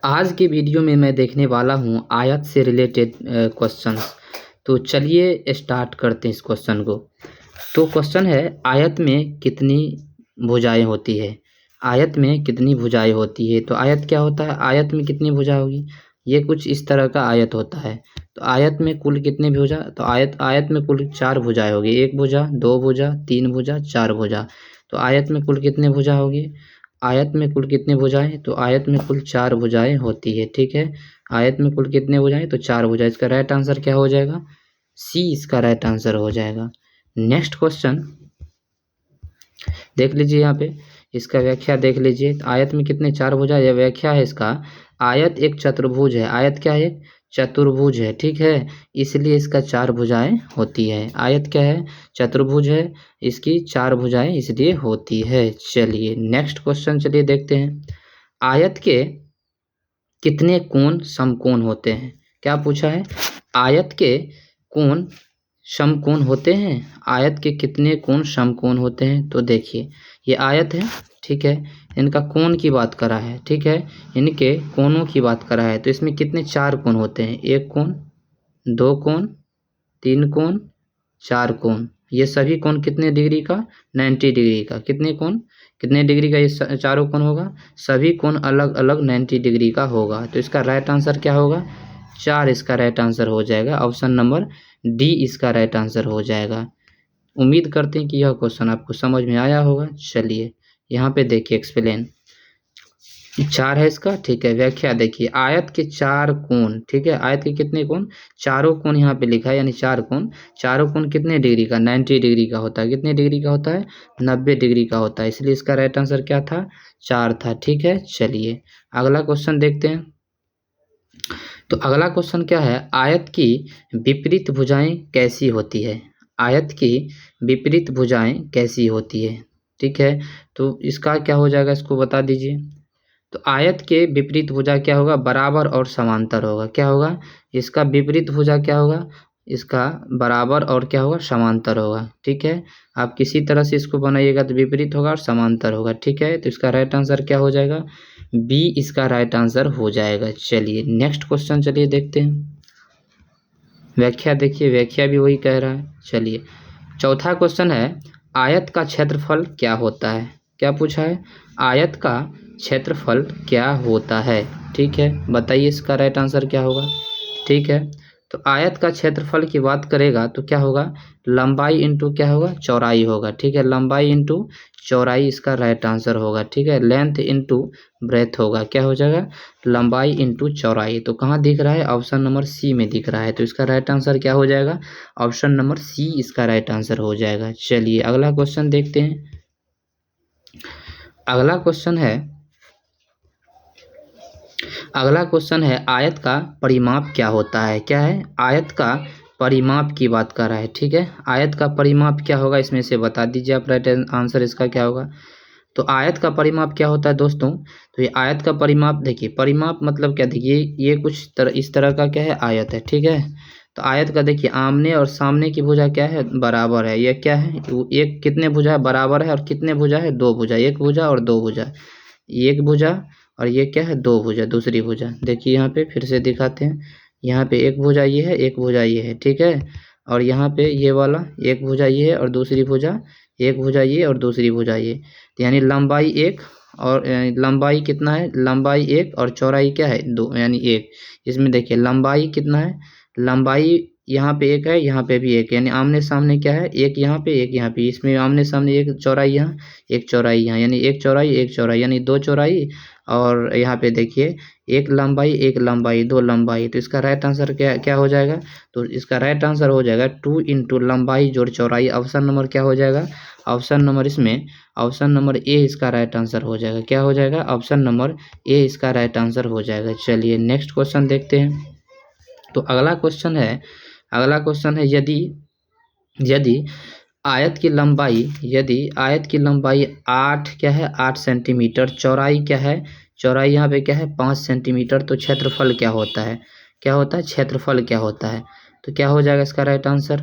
आज की वीडियो में मैं देखने वाला हूँ आयत से रिलेटेड क्वेश्चंस। तो चलिए स्टार्ट करते हैं इस क्वेश्चन को। तो क्वेश्चन है, आयत में कितनी भुजाएं होती है? आयत में कितनी भुजाएं होती है? तो आयत क्या होता है? आयत में कितनी भुजा होगी? ये कुछ इस तरह का आयत होता है। तो आयत में कुल कितने भुजा? तो आयत में कुल 4 भुजाएं होगी। 1 भुजा, 2 भुजा, 3 भुजा, 4 भुजा। तो आयत में कुल कितने भुजा होगी? आयत में कुल कितनी भुजाएं? तो आयत में कुल 4 भुजाएं होती है। ठीक है, आयत में कुल कितने भुजाएं? तो 4 भुजाएं। इसका राइट आंसर क्या हो जाएगा? सी इसका राइट आंसर हो जाएगा। नेक्स्ट क्वेश्चन देख लीजिए, यहाँ पे इसका व्याख्या देख लीजिए। आयत में कितने 4 भुजा? यह व्याख्या है इसका। आयत एक चतुर्भुज है। आयत क्या है? चतुर्भुज है। ठीक है, इसलिए इसका 4 भुजाएं होती है। आयत क्या है? चतुर्भुज है, इसकी 4 भुजाएं इसलिए होती है। चलिए नेक्स्ट क्वेश्चन चलिए देखते हैं। आयत के कितने कोण समकोण होते हैं? क्या पूछा है? आयत के कोण समकोण होते हैं। आयत के कितने कोण समकोण होते हैं? तो देखिए, ये आयत है, ठीक है, इनका कोण की बात करा है। ठीक है, इनके कोणों की बात करा है। तो इसमें कितने 4 कोण होते हैं? 1 कोण, 2 कोण, 3 कोण, 4 कोण। ये सभी कोण कितने डिग्री का? 90 डिग्री का। कितने कोण? कितने डिग्री का ये चारों कोण होगा? सभी कोण अलग अलग 90 डिग्री का होगा। तो इसका राइट आंसर क्या होगा? 4 इसका राइट आंसर हो जाएगा। ऑप्शन नंबर डी इसका राइट आंसर हो जाएगा। उम्मीद करते हैं कि यह क्वेश्चन आपको समझ में आया होगा। चलिए यहाँ पे देखिए, एक्सप्लेन 4 है इसका। ठीक है, व्याख्या देखिए, आयत के 4 कोण। ठीक है, आयत के कितने कोण? चारों कोण यहाँ पे लिखा है, यानी 4 कोण। चारों कोण कितने डिग्री का? 90 डिग्री का होता है। कितने डिग्री का होता है? 90 डिग्री का होता है। इसलिए इसका राइट आंसर क्या था? 4 था। ठीक है, चलिए अगला क्वेश्चन देखते हैं। तो अगला क्वेश्चन क्या है? आयत की विपरीत भुजाएं कैसी होती है? आयत की विपरीत भुजाएं कैसी होती है? ठीक है, तो इसका क्या हो जाएगा, इसको बता दीजिए। तो आयत के विपरीत भुजा क्या होगा? बराबर और समांतर होगा। क्या होगा? इसका विपरीत भुजा क्या होगा? इसका बराबर और क्या होगा? समांतर होगा। ठीक है, आप किसी तरह से इसको बनाइएगा तो विपरीत होगा और समांतर होगा। ठीक है, तो इसका राइट आंसर क्या हो जाएगा? बी इसका राइट आंसर हो जाएगा। चलिए नेक्स्ट क्वेश्चन चलिए देखते हैं। व्याख्या देखिए, व्याख्या भी वही कह रहा है। चलिए चौथा क्वेश्चन है, आयत का क्षेत्रफल क्या होता है? क्या पूछा है? आयत का क्षेत्रफल क्या होता है? ठीक है, बताइए इसका राइट आंसर क्या होगा? ठीक है, तो आयत का क्षेत्रफल की बात करेगा तो क्या होगा? लंबाई इंटू क्या होगा? चौड़ाई होगा। ठीक है, लंबाई इंटू चौड़ाई इसका राइट आंसर होगा। ठीक है, लेंथ इंटू ब्रेथ होगा। क्या हो जाएगा? लंबाई इंटू चौड़ाई। तो कहाँ दिख रहा है? ऑप्शन नंबर सी में दिख रहा है। तो इसका राइट आंसर क्या हो जाएगा? ऑप्शन नंबर सी इसका राइट आंसर हो जाएगा। चलिए अगला क्वेश्चन देखते हैं। अगला क्वेश्चन है आयत का परिमाप क्या होता है? क्या है? आयत का परिमाप की बात कर रहा है। ठीक है, आयत का परिमाप क्या होगा, इसमें से बता दीजिए आप। राइट आंसर इसका क्या होगा? तो आयत का परिमाप क्या होता है दोस्तों? तो ये आयत का परिमाप देखिए, परिमाप मतलब क्या? देखिए ये कुछ इस तरह का क्या है? आयत है। ठीक है, तो आयत का देखिए, आमने और सामने की भुजा क्या है? बराबर है। ये क्या है? एक कितने भुजा बराबर है? और कितने भुजा है? 2 भुजा। 1 भुजा और 2 भुजा। 1 भुजा और ये क्या है? 2 भुजा, दूसरी भुजा। देखिए यहाँ पे फिर से दिखाते हैं। यहाँ पे 1 भुजा ये है, 1 भुजा ये है। ठीक है, और यहाँ पे ये वाला 1 भुजा ये है और दूसरी भुजा, 1 भुजा ये और दूसरी भुजा ये। तो यानी लंबाई 1 और लंबाई कितना है? लंबाई 1 और चौड़ाई क्या है? 2, यानी 1। इसमें देखिए लंबाई कितना है? लंबाई यहाँ पे 1 है, यहाँ पे भी 1, यानी आमने सामने क्या है? 1 यहाँ पे, 1 यहाँ पे। इसमें आमने सामने 1 चौड़ाई यहाँ, 1 चौड़ाई यहाँ, यानी 1 चौड़ाई 1 चौड़ाई, यानी 2 चौड़ाई। और यहाँ पे देखिए 1 लंबाई 1 लंबाई 2 लंबाई। तो इसका राइट आंसर क्या क्या हो जाएगा? तो इसका राइट आंसर हो जाएगा 2 इंटू लंबाई जोड़ चौड़ाई। ऑप्शन नंबर क्या हो जाएगा? ऑप्शन नंबर इसमें ऑप्शन नंबर ए इसका राइट आंसर हो जाएगा। क्या हो जाएगा? ऑप्शन नंबर ए इसका राइट आंसर हो जाएगा। चलिए नेक्स्ट क्वेश्चन देखते हैं। तो अगला क्वेश्चन है, यदि आयत की लंबाई 8 क्या है? 8 सेंटीमीटर। चौड़ाई क्या है? चौड़ाई यहाँ पे क्या है? 5 सेंटीमीटर। तो क्षेत्रफल क्या होता है? क्या होता है? क्षेत्रफल क्या होता है? तो क्या हो जाएगा इसका राइट आंसर?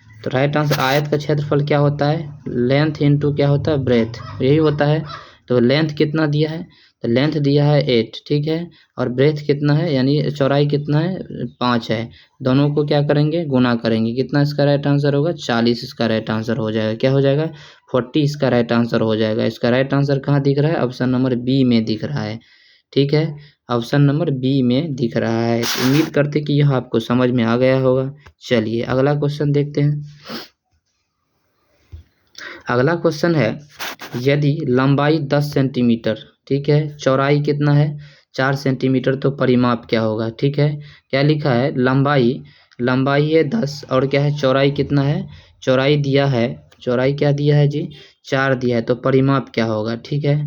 तो राइट आंसर, आयत का क्षेत्रफल क्या होता है? लेंथ इंटू क्या होता है? ब्रेथ। यही होता है, तो लेंथ कितना दिया है, तो लेंथ दिया है 8, ठीक है, और ब्रेथ कितना है यानी चौड़ाई कितना है 5 है। दोनों को क्या करेंगे, गुना करेंगे, कितना इसका राइट आंसर होगा 40 इसका राइट आंसर हो जाएगा। क्या हो जाएगा 40 इसका राइट आंसर हो जाएगा। इसका राइट आंसर कहाँ दिख रहा है, ऑप्शन नंबर बी में दिख रहा है, ठीक है, ऑप्शन नंबर बी में दिख रहा है। उम्मीद करते कि यह आपको समझ में आ गया होगा। चलिए अगला क्वेश्चन देखते हैं। अगला क्वेश्चन है, यदि लंबाई 10 सेंटीमीटर, ठीक है, चौड़ाई कितना है 4 सेंटीमीटर, तो परिमाप क्या होगा। ठीक है, क्या लिखा है, लंबाई है 10 और क्या है चौड़ाई कितना है, चौड़ाई दिया है, चौड़ाई क्या दिया है जी 4 दिया है, तो परिमाप क्या होगा। ठीक है,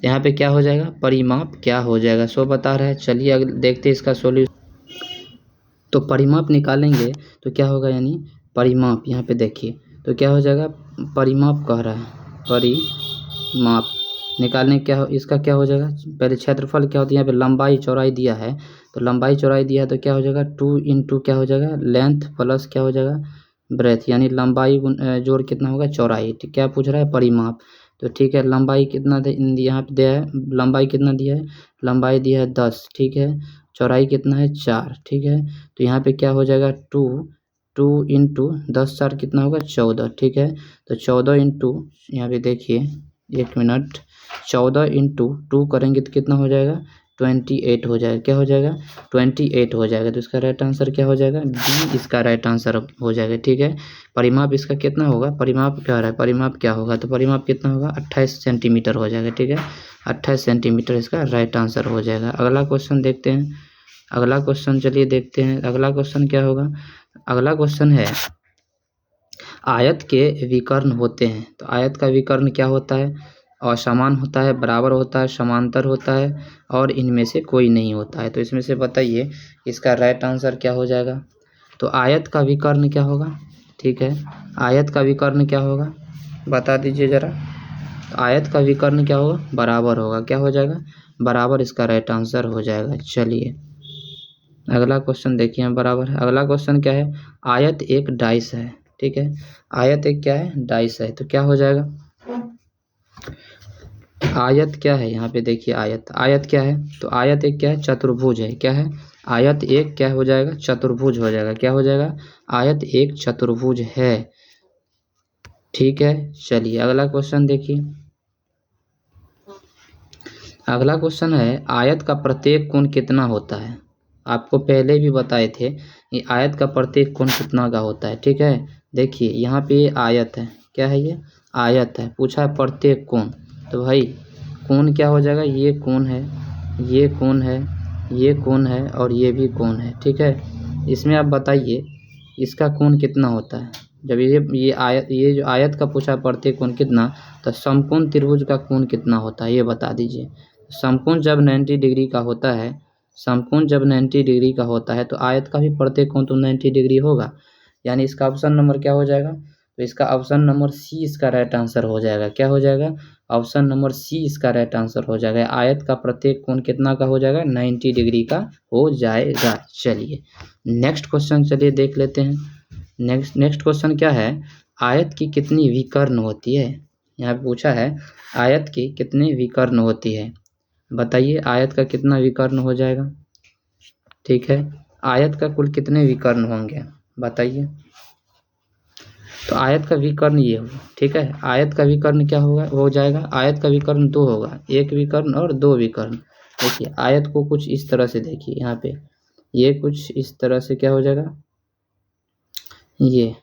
यहाँ पे क्या हो जाएगा, परिमाप क्या हो जाएगा, सो बता रहा है। चलिए देखते हैं इसका सॉल्यूशन। तो परिमाप निकालेंगे तो क्या होगा, यानी परिमाप, यहाँ पे देखिए तो क्या हो जाएगा, परिमाप कह रहा है, परिमाप निकालने क्या हो, इसका क्या हो जाएगा, पहले क्षेत्रफल क्या होती है, यहाँ पे लंबाई चौड़ाई दिया है, तो लंबाई चौड़ाई दिया है तो क्या हो जाएगा 2 इंटू क्या हो जाएगा लेंथ प्लस क्या हो जाएगा ब्रेथ, यानी लंबाई जोड़ कितना होगा चौड़ाई। ठीक, क्या पूछ रहा है परिमाप, तो ठीक है, लंबाई कितना यहाँ पे दिया है, लंबाई कितना दिया है, लंबाई दिया है 10, ठीक है, चौड़ाई कितना है 4, ठीक है, तो यहाँ पे क्या हो जाएगा 2 इंटू 10 4 कितना होगा 14, ठीक है, तो 14 इंटू यहाँ पे देखिए 1 मिनट, 14 इंटू 2 करेंगे तो कितना हो जाएगा 28 हो जाएगा। क्या हो जाएगा 28 हो जाएगा, तो इसका राइट आंसर क्या हो जाएगा डी इसका राइट आंसर हो जाएगा। ठीक है, परिमाप इसका कितना होगा, परिमाप क्या रहा है, परिमाप क्या होगा, तो परिमाप कितना होगा 28 सेंटीमीटर हो जाएगा। ठीक है, 28 सेंटीमीटर इसका राइट आंसर हो जाएगा। अगला क्वेश्चन देखते हैं। अगला क्वेश्चन चलिए देखते हैं, अगला क्वेश्चन क्या होगा। अगला क्वेश्चन है, आयत के विकर्ण होते हैं, तो आयत का विकर्ण क्या होता है, असमान होता है, बराबर होता है, समांतर होता है, और इनमें से कोई नहीं होता है। तो इसमें से बताइए इसका राइट आंसर क्या हो जाएगा। तो आयत का विकर्ण क्या होगा, ठीक है, आयत का विकर्ण क्या होगा बता दीजिए ज़रा। तो आयत का विकर्ण क्या होगा, बराबर होगा, क्या हो जाएगा बराबर, इसका राइट आंसर हो जाएगा। चलिए अगला क्वेश्चन देखिए, बराबर है। अगला क्वेश्चन क्या है, आयत एक डाइस है, ठीक है, आयत एक क्या है डाइस है, तो क्या हो जाएगा, आयत क्या है, यहाँ पे देखिए आयत क्या है, तो आयत एक क्या है चतुर्भुज है, क्या है आयत एक क्या हो जाएगा चतुर्भुज हो जाएगा, क्या हो जाएगा आयत एक चतुर्भुज है। ठीक है, चलिए अगला क्वेश्चन देखिए। अगला क्वेश्चन है, आयत का प्रत्येक कोण कितना होता है। आपको पहले भी बताए थे कि आयत का प्रत्येक कोण कितना का होता है। ठीक है, देखिए यहाँ पे आयत है, क्या है ये आयत है, पूछा है प्रत्येक कोण, तो भाई कोण क्या हो जाएगा, ये कोण है, ये कोण है, ये कोण है, और ये भी कोण है। ठीक है, इसमें आप बताइए इसका कोण कितना होता है। जब ये जो आयत का पूछा प्रत्येक कोण कितना, तो समकोण त्रिभुज का कोण कितना होता है ये बता दीजिए। समकोण जब 90 डिग्री का होता है, समकोण जब 90 डिग्री का होता है, तो आयत का भी प्रत्येक कोण तो 90 डिग्री होगा, यानी इसका ऑप्शन नंबर क्या हो जाएगा, तो इसका ऑप्शन नंबर सी इसका राइट आंसर हो जाएगा। क्या हो जाएगा ऑप्शन नंबर सी इसका राइट आंसर हो जाएगा। आयत का प्रत्येक कोण कितना का हो जाएगा 90 डिग्री का हो जाएगा। चलिए नेक्स्ट क्वेश्चन चलिए देख लेते हैं। नेक्स्ट क्वेश्चन क्या है, आयत की कितनी विकर्ण होती है। यहाँ पे पूछा है आयत की कितनी विकर्ण होती है, बताइए आयत का कितना विकर्ण हो जाएगा। ठीक है, आयत का कुल कितने विकर्ण होंगे बताइए। तो आयत का विकर्ण ये होगा, ठीक है, आयत का विकर्ण क्या होगा हो जाएगा, आयत का विकर्ण 2 होगा, एक विकर्ण और 2 विकर्ण। देखिए आयत को कुछ इस तरह से देखिए, यहाँ पे ये कुछ इस तरह से क्या हो जाएगा, ये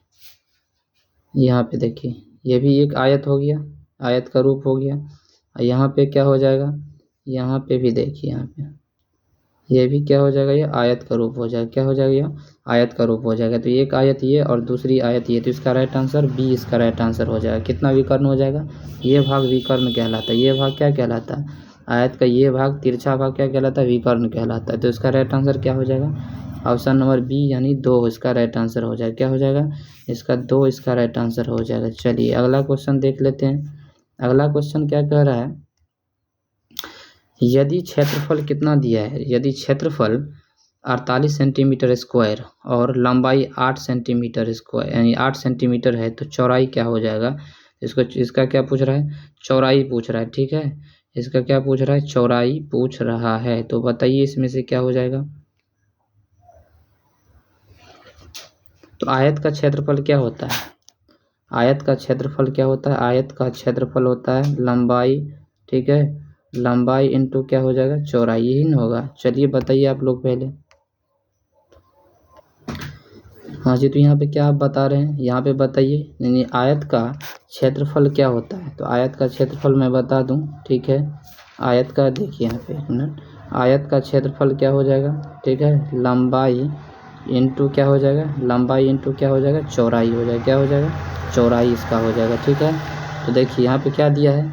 यहाँ पे देखिए ये भी एक आयत हो गया, आयत का रूप हो गया। और यहाँ पे क्या हो जाएगा, यहाँ पे भी देखिए, यहाँ पे ये भी क्या हो जाएगा, ये आयत का रूप हो जाएगा। क्या हो जाएगा, ये आयत का रूप हो जाएगा। तो एक आयत ये और दूसरी आयत ये, तो इसका राइट आंसर बी इसका राइट आंसर हो जाएगा। कितना विकर्ण हो जाएगा, ये भाग विकर्ण कहलाता है, ये भाग क्या कहलाता है, आयत का ये भाग तिरछा भाग क्या कहलाता है, विकर्ण कहलाता है। तो इसका राइट आंसर क्या हो जाएगा, ऑप्शन नंबर बी यानी 2 इसका राइट आंसर हो जाएगा। क्या हो जाएगा, इसका 2 इसका राइट आंसर हो जाएगा। चलिए अगला क्वेश्चन देख लेते हैं। अगला क्वेश्चन क्या कह रहा है, यदि क्षेत्रफल कितना दिया है, यदि क्षेत्रफल 48 सेंटीमीटर स्क्वायर और लंबाई 8 सेंटीमीटर स्क्वायर यानी 8 सेंटीमीटर है, तो चौड़ाई क्या हो जाएगा। इसका क्या पूछ रहा है, चौड़ाई पूछ रहा है। ठीक है, इसका क्या पूछ रहा है, चौड़ाई पूछ रहा है। तो बताइए इसमें से क्या हो जाएगा। तो आयत का क्षेत्रफल क्या होता है, आयत का क्षेत्रफल क्या होता है, आयत का क्षेत्रफल होता है लंबाई, ठीक है, लंबाई इंटू क्या हो जाएगा, चौड़ाई, यही ना होगा। चलिए बताइए आप लोग पहले। हाँ जी, तो यहाँ पे क्या आप बता रहे हैं, यहाँ पे बताइए, यानी आयत का क्षेत्रफल क्या होता है। तो आयत का क्षेत्रफल मैं बता दूं, ठीक है, आयत का देखिए यहाँ पे एक मिनट, आयत का क्षेत्रफल क्या हो जाएगा, ठीक है, लंबाई इंटू क्या हो जाएगा, लंबाई इंटू क्या हो जाएगा, चौड़ाई हो जाएगा, क्या हो जाएगा, चौड़ाई इसका हो जाएगा, ठीक है। तो देखिए यहाँ पे क्या दिया है,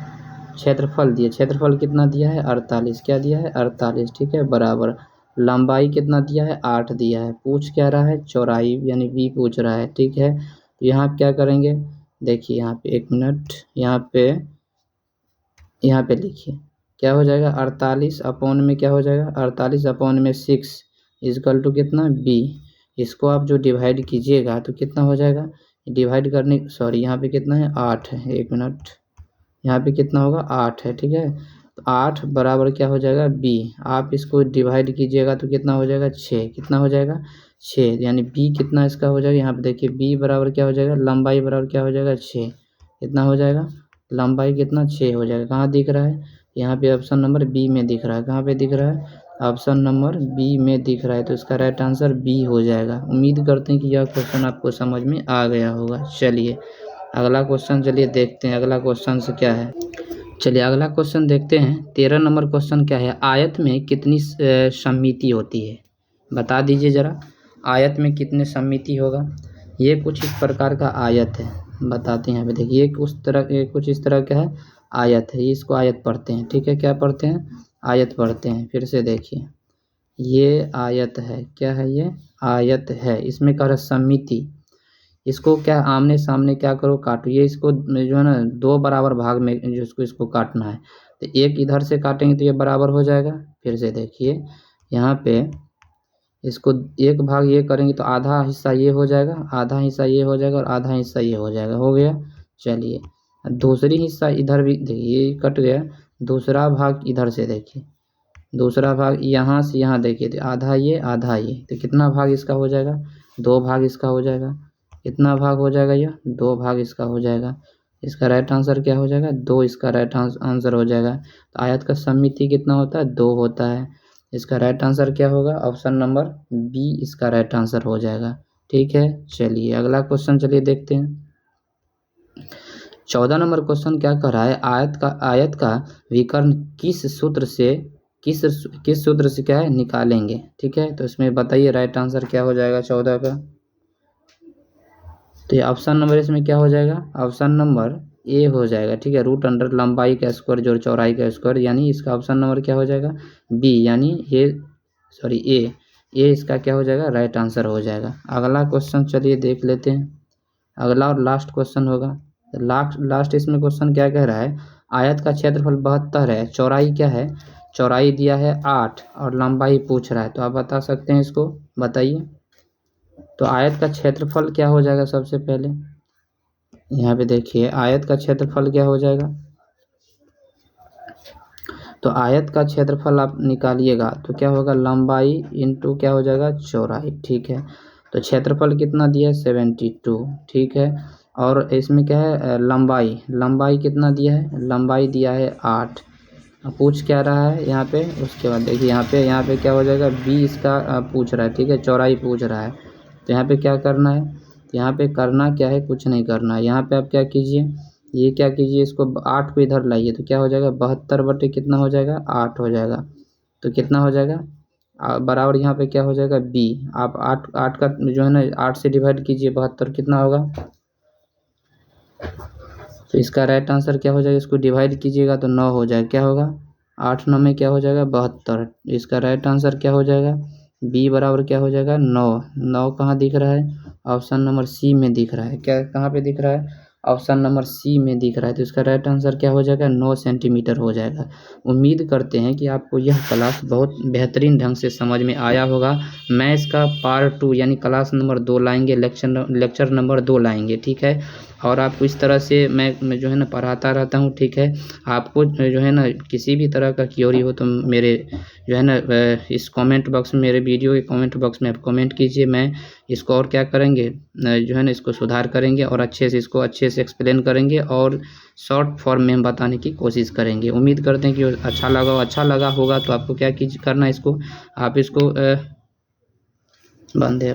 क्षेत्रफल दिया, क्षेत्रफल कितना दिया है, 48, क्या दिया है, 48, ठीक है, बराबर लंबाई कितना दिया है, 8 दिया है, पूछ क्या रहा है, चौड़ाई यानी बी पूछ रहा है, ठीक है। तो यहाँ क्या करेंगे, देखिए यहाँ पे एक मिनट, यहाँ पे लिखिए क्या हो जाएगा, 48 अपॉन में क्या हो जाएगा, 48 अपॉन में 6 इजकल टू कितना, बी। इसको आप जो डिवाइड कीजिएगा तो कितना हो जाएगा, डिवाइड करने, सॉरी यहाँ पे कितना है, 8 है, एक मिनट, यहाँ पे कितना होगा, 8 है, ठीक है। तो 8 बराबर क्या हो जाएगा, बी। आप इसको डिवाइड कीजिएगा तो कितना हो जाएगा, 6, कितना हो जाएगा, 6, यानी बी कितना इसका हो जाएगा, यहाँ पे देखिए बी बराबर क्या हो जाएगा, लंबाई बराबर क्या हो जाएगा, 6, कितना हो जाएगा, लंबाई कितना, 6 हो जाएगा। कहाँ दिख रहा है, यहाँ पे ऑप्शन नंबर बी में दिख रहा है, कहाँ पे दिख रहा है, ऑप्शन नंबर बी में दिख रहा है। तो इसका राइट आंसर बी हो जाएगा। उम्मीद करते हैं कि यह क्वेश्चन आपको समझ में आ गया होगा। चलिए अगला क्वेश्चन चलिए देखते हैं, अगला क्वेश्चन से क्या है। चलिए अगला क्वेश्चन देखते हैं। 13 नंबर क्वेश्चन क्या है, आयत में कितनी सममिति होती है, बता दीजिए जरा, आयत में कितने सममिति होगा। ये कुछ इस प्रकार का आयत है, बताते हैं यहाँ पे देखिए, कुछ इस तरह का है, आयत है, इसको आयत पढ़ते हैं, ठीक है, क्या पढ़ते हैं, आयत पढ़ते हैं। फिर से देखिए ये आयत है, क्या है, ये आयत है, इसमें कह रहा सममिति, इसको क्या आमने सामने क्या करो, काटो, ये इसको जो है ना 2 बराबर भाग में जिसको इसको काटना है। तो एक इधर से काटेंगे तो ये बराबर हो जाएगा। फिर से देखिए यहाँ पे इसको एक भाग ये करेंगे तो आधा हिस्सा ये हो जाएगा, आधा हिस्सा ये हो जाएगा और आधा हिस्सा ये हो जाएगा, हो गया। चलिए दूसरी हिस्सा इधर भी देखिए ये कट गया, दूसरा भाग इधर से देखिए, दूसरा भाग यहाँ से यहाँ देखिए, तो आधा ये तो कितना भाग इसका हो जाएगा, 2 भाग इसका हो जाएगा। कितना भाग हो जाएगा, यह 2 भाग इसका हो जाएगा। इसका राइट आंसर क्या हो जाएगा, 2 इसका राइट आंसर हो जाएगा। तो आयत का सममिति कितना होता है, 2 होता है। इसका राइट आंसर क्या होगा, ऑप्शन नंबर बी इसका राइट आंसर हो जाएगा, ठीक है। चलिए अगला क्वेश्चन चलिए देखते हैं। 14 नंबर क्वेश्चन क्या कह रहा है, आयत का विकर्ण किस सूत्र से क्या है, निकालेंगे, ठीक है। तो इसमें बताइए राइट आंसर क्या हो जाएगा 14 का। तो ये ऑप्शन नंबर इसमें क्या हो जाएगा, ऑप्शन नंबर ए हो जाएगा, ठीक है, रूट अंडर लंबाई का स्क्वायर जोड़ चौड़ाई का स्क्वायर, यानी इसका ऑप्शन नंबर क्या हो जाएगा, बी, यानी ये सॉरी ए इसका क्या हो जाएगा, राइट आंसर हो जाएगा। अगला क्वेश्चन चलिए देख लेते हैं, अगला और लास्ट क्वेश्चन होगा। लास्ट इसमें क्वेश्चन क्या कह रहा है, आयत का क्षेत्रफल 72 है, चौड़ाई क्या है, चौड़ाई दिया है 8 और लंबाई पूछ रहा है। तो आप बता सकते हैं इसको, बताइए। तो आयत का क्षेत्रफल क्या हो जाएगा, सबसे पहले यहाँ पे देखिए आयत का क्षेत्रफल क्या हो जाएगा। तो आयत का क्षेत्रफल आप निकालिएगा तो क्या होगा, लंबाई इंटू क्या हो जाएगा, चौड़ाई, ठीक है। तो क्षेत्रफल कितना दिया है, 72, ठीक है। और इसमें क्या है, लंबाई कितना दिया है, लंबाई दिया है 8। पूछ क्या रहा है यहाँ पे, उसके बाद देखिए यहाँ पे क्या हो जाएगा, बी इसका पूछ रहा है, ठीक है, चौड़ाई पूछ रहा है। तो यहाँ पे क्या करना है, तो यहाँ पे करना क्या है, कुछ नहीं करना है। यहाँ पे आप क्या कीजिए, ये क्या कीजिए, इसको 8 को इधर लाइए तो क्या हो जाएगा, 72 बटे कितना हो जाएगा, 8 हो जाएगा। तो कितना हो जाएगा, बराबर यहाँ पे क्या हो जाएगा, बी। आप 8 का जो है ना 8 से डिवाइड कीजिए, 72 कितना होगा। तो इसका राइट आंसर क्या हो जाएगा, इसको डिवाइड कीजिएगा तो 9 हो जाएगा, क्या होगा, 8 9 में क्या हो जाएगा, 72। इसका राइट आंसर क्या हो जाएगा, बी बराबर क्या हो जाएगा, 9 कहाँ दिख रहा है, ऑप्शन नंबर सी में दिख रहा है। क्या कहाँ पे दिख रहा है, ऑप्शन नंबर सी में दिख रहा है। तो इसका राइट आंसर क्या हो जाएगा, 9 सेंटीमीटर हो जाएगा। उम्मीद करते हैं कि आपको यह क्लास बहुत बेहतरीन ढंग से समझ में आया होगा। मैं इसका पार्ट 2 यानी क्लास नंबर 2 लाएंगे, लेक्चर नंबर 2 लाएंगे, ठीक है। और आपको इस तरह से मैं जो है ना पढ़ाता रहता हूँ, ठीक है। आपको जो है ना किसी भी तरह का क्वेरी हो तो मेरे जो है ना इस कमेंट बॉक्स में, मेरे वीडियो के कमेंट बॉक्स में आप कमेंट कीजिए। मैं इसको और क्या करेंगे जो है ना इसको सुधार करेंगे और अच्छे से इसको अच्छे से एक्सप्लेन करेंगे और शॉर्ट फॉर्म में हम बताने की कोशिश करेंगे। उम्मीद करते हैं कि अच्छा लगा होगा। तो आपको क्या करना है, इसको आप इसको बंद है।